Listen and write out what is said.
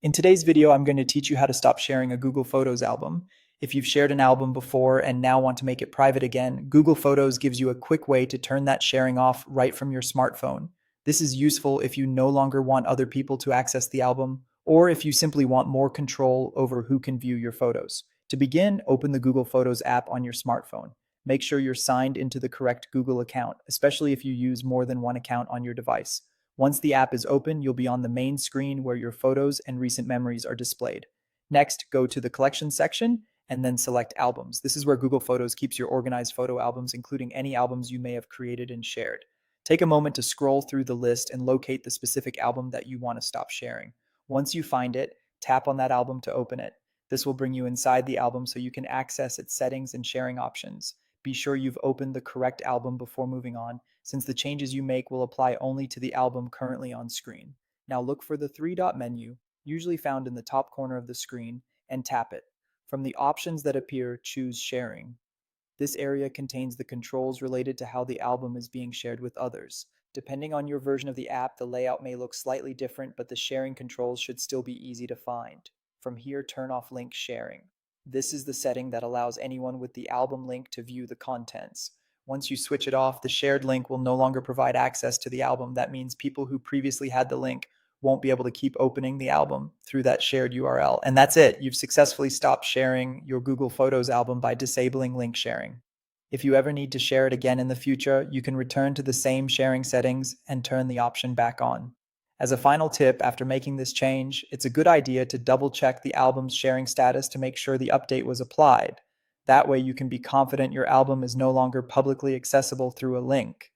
In today's video, I'm going to teach you how to stop sharing a Google Photos album. If you've shared an album before and now want to make it private again, Google Photos gives you a quick way to turn that sharing off right from your smartphone. This is useful if you no longer want other people to access the album, or if you simply want more control over who can view your photos. To begin, open the Google Photos app on your smartphone. Make sure you're signed into the correct Google account, especially if you use more than one account on your device. Once the app is open, you'll be on the main screen where your photos and recent memories are displayed. Next, go to the collection section and then select albums. This is where Google Photos keeps your organized photo albums, including any albums you may have created and shared. Take a moment to scroll through the list and locate the specific album that you want to stop sharing. Once you find it, tap on that album to open it. This will bring you inside the album so you can access its settings and sharing options. Be sure you've opened the correct album before moving on, since the changes you make will apply only to the album currently on screen. Now look for the three-dot menu, usually found in the top corner of the screen, and tap it. From the options that appear, choose Sharing. This area contains the controls related to how the album is being shared with others. Depending on your version of the app, the layout may look slightly different, but the sharing controls should still be easy to find. From here, turn off link sharing. This is the setting that allows anyone with the album link to view the contents. Once you switch it off, the shared link will no longer provide access to the album. That means people who previously had the link won't be able to keep opening the album through that shared URL. And that's it. You've successfully stopped sharing your Google Photos album by disabling link sharing. If you ever need to share it again in the future, you can return to the same sharing settings and turn the option back on. As a final tip, after making this change, it's a good idea to double check the album's sharing status to make sure the update was applied. That way you can be confident your album is no longer publicly accessible through a link.